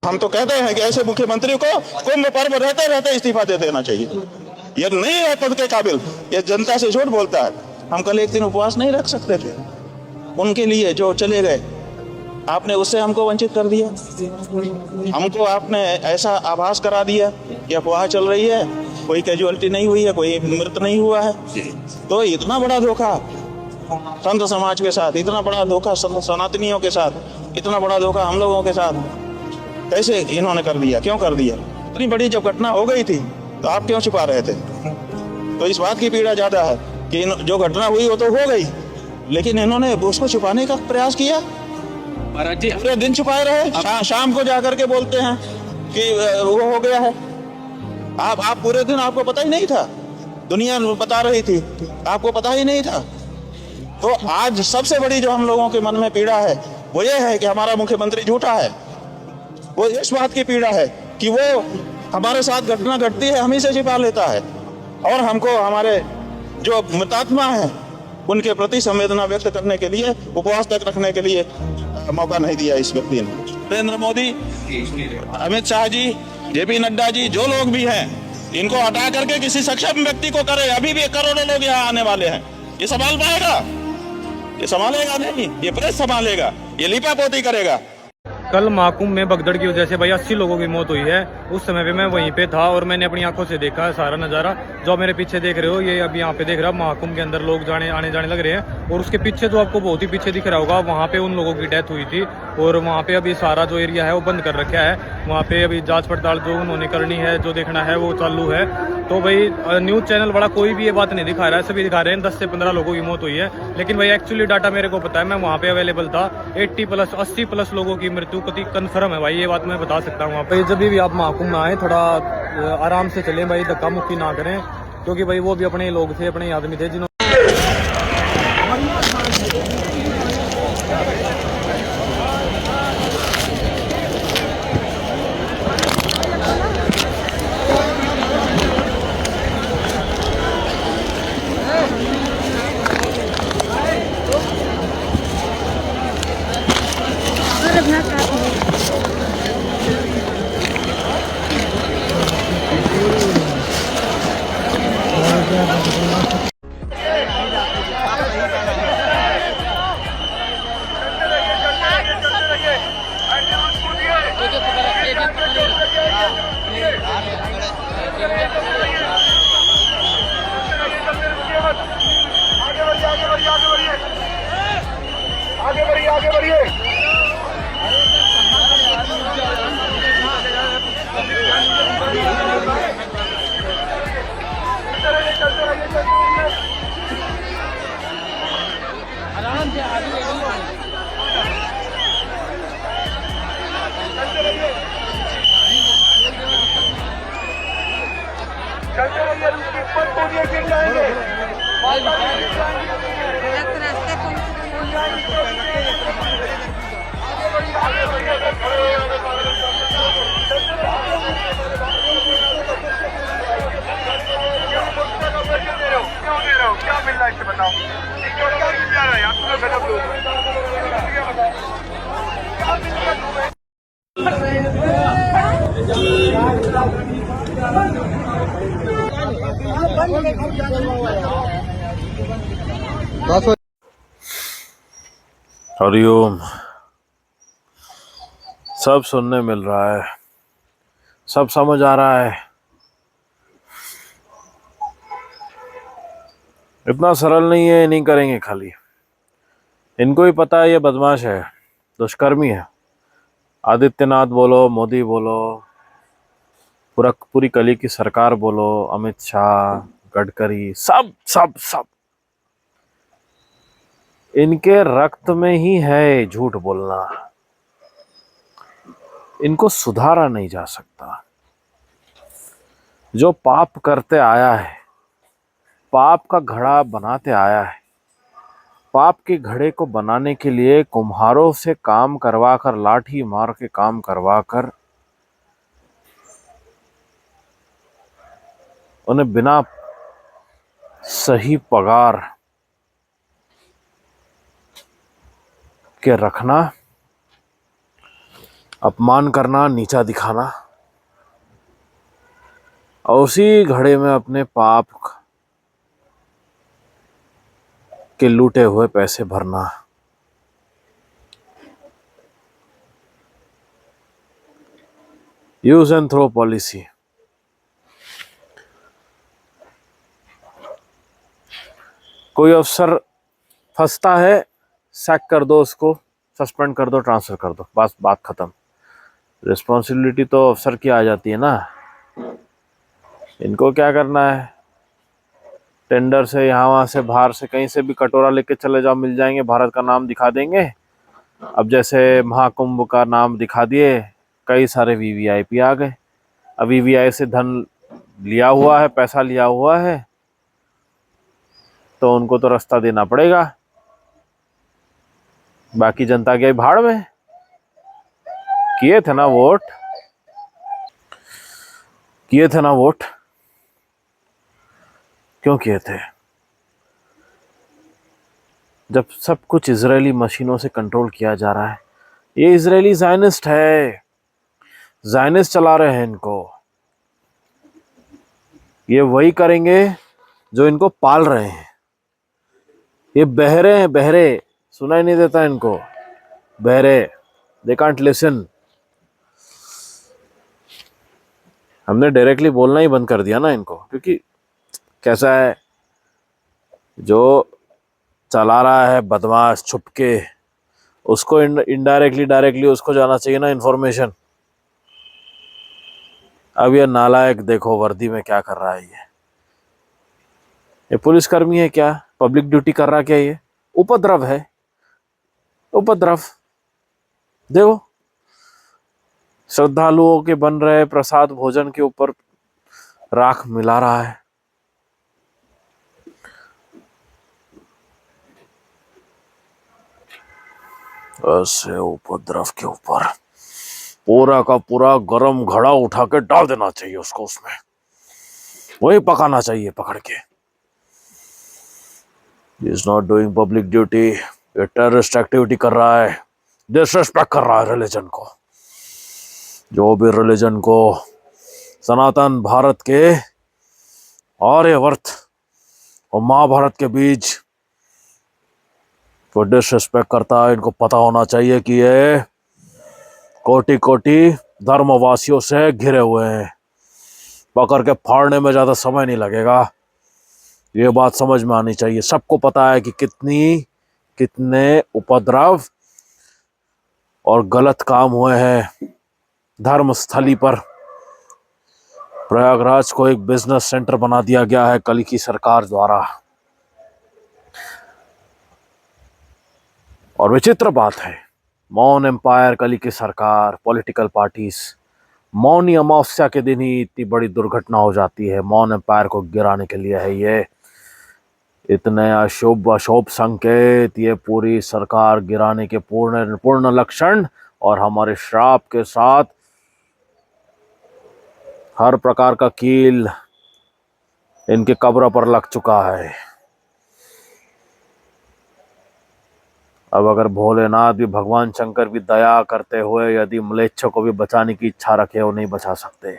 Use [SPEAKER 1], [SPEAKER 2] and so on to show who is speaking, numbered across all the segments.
[SPEAKER 1] हम तो कहते हैं कि ऐसे मुख्यमंत्री को कुंभ पर्व रहते रहते इस्तीफा दे देना चाहिए। ये नहीं है पद के काबिल, ये जनता से झूठ बोलता है। हम कल एक दिन उपवास नहीं रख सकते थे उनके लिए जो चले गए, आपने उससे हमको वंचित कर दिया। हमको आपने ऐसा आभास करा दिया कि अफवाह चल रही है, कोई कैजुअलिटी नहीं हुई है, कोई मृत नहीं हुआ है। तो इतना बड़ा धोखा संत समाज के साथ, इतना बड़ा धोखा सनातनियों के साथ, इतना बड़ा धोखा हम लोगों के साथ कैसे इन्होंने कर दिया? क्यों कर दिया? इतनी बड़ी जब घटना हो गई थी तो आप क्यों छुपा रहे थे? तो इस बात की पीड़ा ज्यादा है कि जो घटना हुई वो तो हो गई, लेकिन इन्होंने उसको छुपाने का प्रयास किया। पूरे दिन छुपाए रहे, शाम को जाकर के बोलते हैं कि वो हो गया है। आप पूरे दिन आपको पता ही नहीं था, दुनिया बता रही थी, आपको पता ही नहीं था। तो आज सबसे बड़ी जो हम लोगों के मन में पीड़ा है वो ये है कि हमारा मुख्यमंत्री झूठा है। वो इस बात की पीड़ा है कि वो हमारे साथ घटना घटती है, हम ही से छिपा लेता है, और हमको हमारे जो मृतात्मा हैं उनके प्रति संवेदना व्यक्त करने के लिए, उपवास तक रखने के लिए मौका नहीं दिया इस व्यक्ति ने। नरेंद्र मोदी, अमित शाह जी, जेपी नड्डा जी, जो लोग भी हैं, इनको हटा करके किसी सक्षम व्यक्ति को करे। अभी भी करोड़ों लोग यहाँ आने वाले हैं, ये संभाल पाएगा? ये संभालेगा नहीं, ये प्रेस संभालेगा, ये लीपापोती करेगा।
[SPEAKER 2] कल महाकुंभ में भगदड़ की वजह से भाई 80 लोगों की मौत हुई है। उस समय पे मैं वहीं पे था और मैंने अपनी आंखों से देखा है सारा नज़ारा। जो मेरे पीछे देख रहे हो, ये अभी यहाँ पे देख रहा महाकुंभ के अंदर लोग आने जाने लग रहे हैं। और उसके पीछे जो आपको बहुत ही पीछे दिख रहा होगा, वहाँ पे उन लोगों की डेथ हुई थी। और वहाँ पे अभी सारा जो एरिया है वो बंद कर रखा है। वहाँ पे अभी जाँच पड़ताल जो उन्होंने करनी है, जो देखना है वो चालू है। तो भाई न्यूज़ चैनल वाला कोई भी ये बात नहीं दिखा रहा है, सभी दिखा रहे हैं 10 से 15 लोगों की मौत हुई है। लेकिन भाई एक्चुअली डाटा मेरे को पता है, मैं वहाँ पे अवेलेबल था। 80+ लोगों की मृत्यु कति कन्फर्म है भाई, ये बात मैं बता सकता हूँ। वहाँ पे जब भी आप महाकुंभ में आए थोड़ा आराम से चलें भाई, धक्का मुक्की ना करें, क्योंकि भाई वो भी अपने लोग थे, अपने आदमी थे जिन्होंने
[SPEAKER 3] आगे बढ़िए। आराम से आगे चलते रहिए, ऊपर को दिए गिर जाएंगे। क्यों दे रहे हो? क्या मिल रहा है इससे बताओ? क्या मिल जा रहा है यार? तुम्हें गजब लोग
[SPEAKER 4] हरिओम। सब सुनने मिल रहा है, सब समझ आ रहा है। इतना सरल नहीं है, नहीं करेंगे खाली। इनको ही पता है ये बदमाश है, दुष्कर्मी है। आदित्यनाथ बोलो, मोदी बोलो, पूरी कली की सरकार बोलो, अमित शाह, गडकरी, सब सब सब इनके रक्त में ही है झूठ बोलना। इनको सुधारा नहीं जा सकता। जो पाप करते आया है, पाप का घड़ा बनाते आया है, पाप के घड़े को बनाने के लिए कुम्हारों से काम करवा कर, लाठी मार के काम करवा कर, उन्हें बिना सही पगार के रखना अपमान करना, नीचा दिखाना, और उसी घड़े में अपने पाप के लूटे हुए पैसे भरना। Use and throw policy. कोई अफसर फंसता है, सैक कर दो उसको, सस्पेंड कर दो, ट्रांसफर कर दो, बस बात खत्म। रिस्पॉन्सिबिलिटी तो अफसर की आ जाती है ना। इनको क्या करना है, टेंडर से यहाँ वहाँ से बाहर से कहीं से भी कटोरा लेके चले जाओ, मिल जाएंगे, भारत का नाम दिखा देंगे। अब जैसे महाकुंभ का नाम दिखा दिए, कई सारे वीवीआईपी आ गए। अब वीवीआई से धन लिया हुआ है, पैसा लिया हुआ है, तो उनको तो रास्ता देना पड़ेगा। बाकी जनता गई भाड़ में। किए थे ना वोट, किए थे ना वोट, क्यों किए थे? जब सब कुछ इजरायली मशीनों से कंट्रोल किया जा रहा है। ये इजरायली ज़ायनिस्ट है, ज़ायनिस्ट चला रहे हैं इनको। ये वही करेंगे जो इनको पाल रहे हैं। ये बहरे हैं, बहरे, सुनाई नहीं देता इनको, बहरे, दे कांट लिसन। हमने डायरेक्टली बोलना ही बंद कर दिया ना इनको, क्योंकि कैसा है, जो चला रहा है बदमाश छुपके, उसको इनडायरेक्टली डायरेक्टली उसको जाना चाहिए ना इन्फॉर्मेशन। अब ये नालायक देखो वर्दी में क्या कर रहा है। ये पुलिसकर्मी है क्या? पब्लिक ड्यूटी कर रहा क्या? ये उपद्रव है, उपद्रव। देखो श्रद्धालुओं के बन रहे प्रसाद भोजन के ऊपर राख मिला रहा है। ऐसे उपद्रव के ऊपर पूरा का पूरा गरम घड़ा उठा के डाल देना चाहिए उसको, उसमें वही पकाना चाहिए पकड़ के। Is not doing public duty, ये टेररिस्ट एक्टिविटी कर रहा है, डिसरिस्पेक्ट कर रहा है रिलीजन को। जो भी रिलीजन को सनातन भारत के आर्यवर्त और महाभारत के बीच वो डिसरिस्पेक्ट करता है, इनको पता होना चाहिए कि ये कोटि कोटि धर्मवासियों से घिरे हुए हैं। पकड़ के फाड़ने में ज्यादा समय नहीं लगेगा, ये बात समझ में आनी चाहिए। सबको पता है कि कितने उपद्रव और गलत काम हुए हैं धर्मस्थली पर। प्रयागराज को एक बिजनेस सेंटर बना दिया गया है कल की सरकार द्वारा। और विचित्र बात है, मौन एम्पायर कली की सरकार, पॉलिटिकल पार्टीज, मौनी अमावस्या के दिन ही इतनी बड़ी दुर्घटना हो जाती है। मौन एम्पायर को गिराने के लिए है ये। इतने अशुभ संकेत, ये पूरी सरकार गिराने के पूर्ण लक्षण और हमारे श्राप के साथ हर प्रकार का कील इनके कब्र पर लग चुका है। अब अगर भोलेनाथ भी, भगवान शंकर भी दया करते हुए यदि म्लेच्छ को भी बचाने की इच्छा रखे, वो नहीं बचा सकते।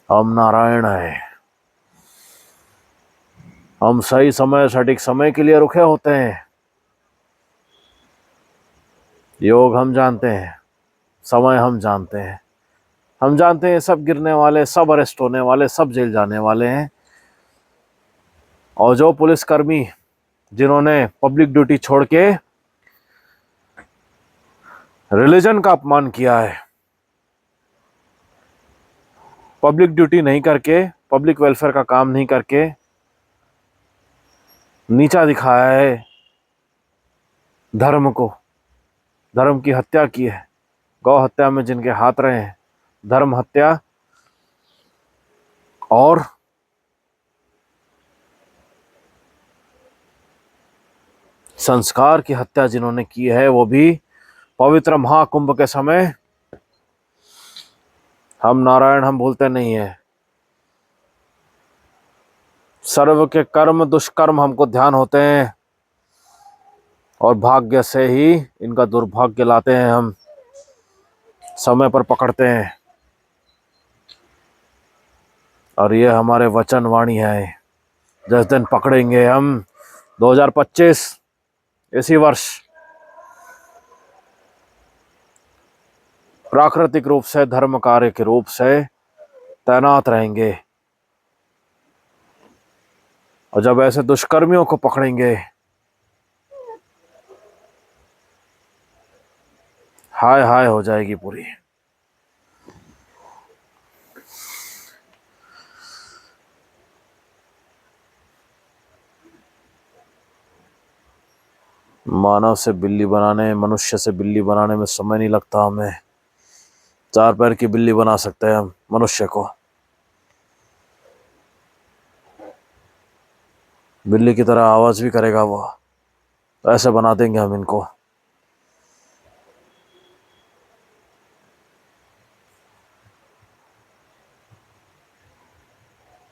[SPEAKER 4] हम नारायण है, हम सही समय सटीक समय के लिए रुके होते हैं। योग हम जानते हैं, समय हम जानते हैं, हम जानते हैं सब गिरने वाले, सब अरेस्ट होने वाले, सब जेल जाने वाले हैं। और जो पुलिसकर्मी जिन्होंने पब्लिक ड्यूटी छोड़ के रिलीजन का अपमान किया है, पब्लिक ड्यूटी नहीं करके, पब्लिक वेलफेयर का काम नहीं करके नीचा दिखाया है धर्म को, धर्म की हत्या की है। गौ हत्या में जिनके हाथ रहे हैं, धर्म हत्या और संस्कार की हत्या जिन्होंने की है, वो भी पवित्र महाकुंभ के समय। हम नारायण, हम भूलते नहीं है। सर्व के कर्म दुष्कर्म हमको ध्यान होते हैं और भाग्य से ही इनका दुर्भाग्य लाते हैं हम। समय पर पकड़ते हैं। और ये हमारे वचन वाणी है, जिस दिन पकड़ेंगे हम 2025 इसी वर्ष प्राकृतिक रूप से धर्म कार्य के रूप से तैनात रहेंगे। और जब ऐसे दुष्कर्मियों को पकड़ेंगे, हाय हाय हो जाएगी पूरी। मानव से बिल्ली बनाने, मनुष्य से बिल्ली बनाने में समय नहीं लगता हमें। 4 पैर की बिल्ली बना सकते हैं हम मनुष्य को। बिल्ली की तरह आवाज भी करेगा वो, ऐसे बना देंगे हम इनको।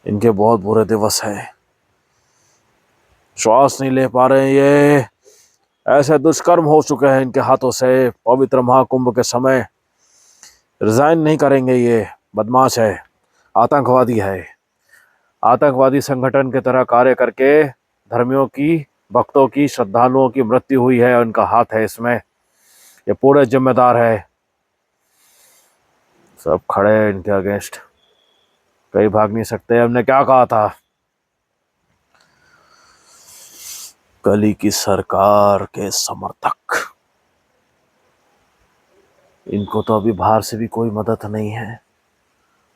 [SPEAKER 4] इनके बहुत बुरे दिवस है, श्वास नहीं ले पा रहे हैं ये। ऐसे दुष्कर्म हो चुके हैं इनके हाथों से पवित्र महाकुंभ के समय। रिजाइन नहीं करेंगे, ये बदमाश है, आतंकवादी है। आतंकवादी संगठन की तरह कार्य करके धर्मियों की, भक्तों की, श्रद्धालुओं की मृत्यु हुई है, उनका हाथ है इसमें। ये पूरे जिम्मेदार है। सब खड़े हैं इनके अगेंस्ट, कहीं भाग नहीं सकते। हमने क्या कहा था, कली की सरकार के समर्थक। इनको तो अभी बाहर से भी कोई मदद नहीं है।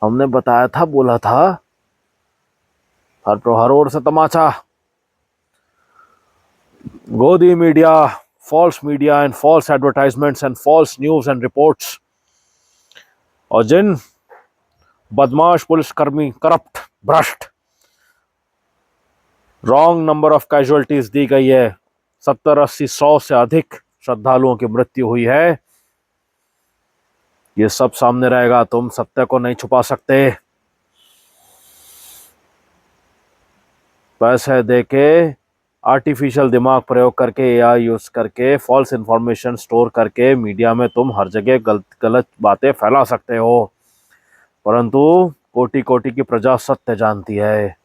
[SPEAKER 4] हमने बताया था, बोला था, हर ओर से तमाचा। गोदी media, false media and false advertisements and false news and reports. और जिन बदमाश पुलिसकर्मी, करप्ट, भ्रष्ट, रॉन्ग नंबर ऑफ कैजुअलिटीज दी गई है, 70, 80, 100 से अधिक श्रद्धालुओं की मृत्यु हुई है। ये सब सामने रहेगा, तुम सत्य को नहीं छुपा सकते। पैसे देके, आर्टिफिशियल दिमाग प्रयोग करके, एआई यूज करके, फॉल्स इंफॉर्मेशन स्टोर करके मीडिया में तुम हर जगह गलत बातें फैला सकते हो। परंतु कोटि कोटि की प्रजा सत्य जानती है।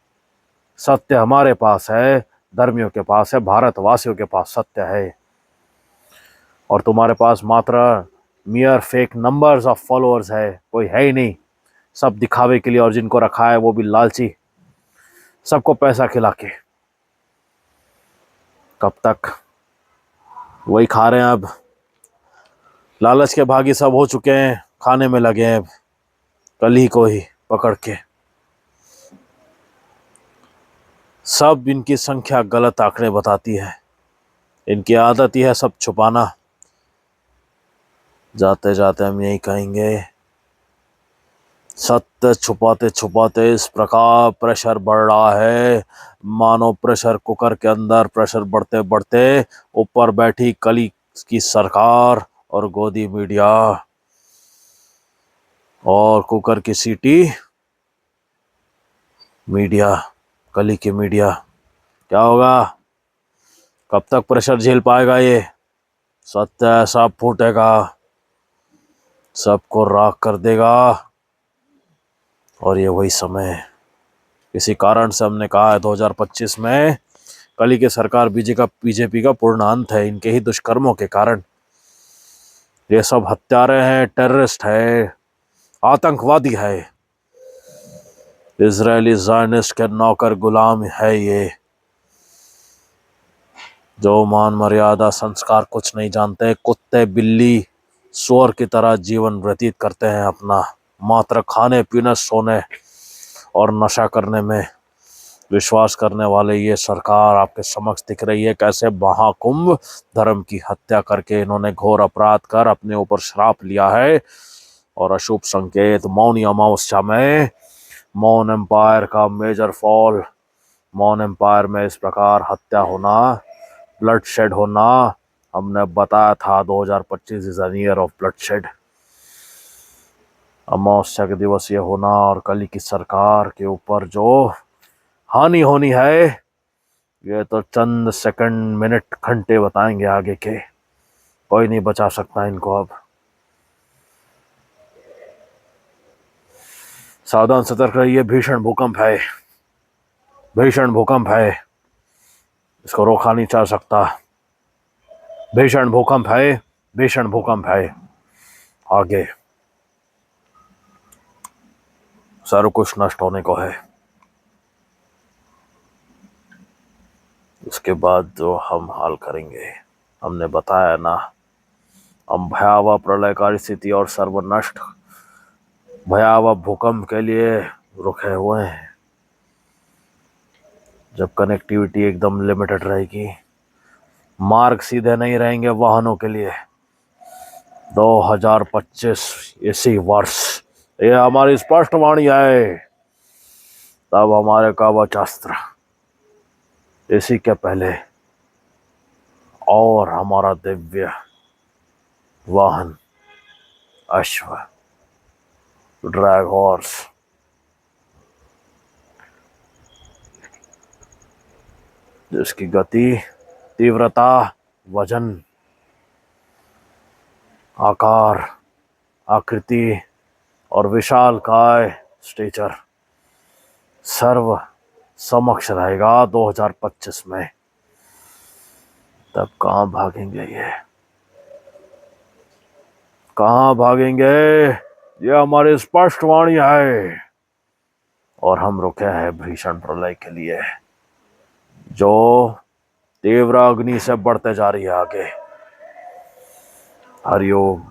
[SPEAKER 4] सत्य हमारे पास है, धर्मियों के पास है, भारतवासियों के पास सत्य है। और तुम्हारे पास मात्र मियर फेक नंबर्स ऑफ फॉलोअर्स है, कोई है ही नहीं। सब दिखावे के लिए, और जिनको रखा है वो भी लालची, सबको पैसा खिला के। कब तक वही खा रहे हैं। अब लालच के भागी सब हो चुके हैं, खाने में लगे हैं। अब कल ही को ही पकड़ के सब, इनकी संख्या गलत आंकड़े बताती है। इनकी आदत ही है सब छुपाना। जाते जाते हम यही कहेंगे, सत्य छुपाते छुपाते इस प्रकार प्रेशर बढ़ रहा है, मानो प्रेशर कुकर के अंदर प्रेशर बढ़ते बढ़ते ऊपर बैठी कली की सरकार और गोदी मीडिया, और कुकर की सीटी मीडिया, कली की मीडिया। क्या होगा, कब तक प्रेशर झेल पाएगा ये। सत्य ऐसा फूटेगा, सबको राख कर देगा। और ये वही समय है। इसी कारण से हमने कहा है 2025 में कली की सरकार बीजेपी का पूर्ण अंत है, इनके ही दुष्कर्मों के कारण। ये सब हत्यारे हैं, टेररिस्ट है, आतंकवादी है, इजरायली ज़ायनिस्ट के नौकर गुलाम है ये, जो मान मर्यादा संस्कार कुछ नहीं जानते। कुत्ते, बिल्ली, सुअर की तरह जीवन व्यतीत करते हैं अपना, मात्र खाने पीने, सोने और नशा करने में विश्वास करने वाले ये सरकार आपके समक्ष दिख रही है। कैसे महाकुंभ धर्म की हत्या करके इन्होंने घोर अपराध कर अपने ऊपर श्राप लिया है। और अशुभ संकेत मौनी अमावस्या में मौन एम्पायर का मेजर फॉल, मौन एम्पायर में इस प्रकार हत्या होना, ब्लड शेड होना, हमने बताया था 2025 is an year of blood shed. अमावस्या के दिवस ये होना, और कली की सरकार के ऊपर जो हानि होनी है, ये तो चंद सेकंड, मिनट, घंटे बताएंगे आगे के। कोई नहीं बचा सकता इनको अब। सावधान सतर्क रहिए, भीषण भूकंप है, भीषण भूकंप है, इसको रोका नहीं जा सकता। भीषण भूकंप है, भीषण भूकंप है। आगे सारा कुछ नष्ट होने को है। उसके बाद जो हम हाल करेंगे, हमने बताया ना, हम भयावह प्रलयकारी स्थिति और सर्वनष्ट भयावह भूकंप के लिए रुके हुए हैं। जब कनेक्टिविटी एकदम लिमिटेड रहेगी, मार्ग सीधे नहीं रहेंगे वाहनों के लिए, 2025 इसी वर्ष, ये हमारी स्पष्ट वाणी है, तब हमारे कवचास्त्र इसी के पहले और हमारा दिव्य वाहन अश्व, ड्रैग हॉर्स, जिसकी गति, तीव्रता, वजन, आकार, आकृति और विशाल काय स्टेचर सर्व समक्ष रहेगा 2025 में। तब कहाँ भागेंगे ये, कहाँ भागेंगे? ये हमारी स्पष्ट वाणी है। और हम रुके हैं भीषण प्रलय के लिए, जो तीव्र अग्नि से बढ़ते जा रही है आगे। हरिओम।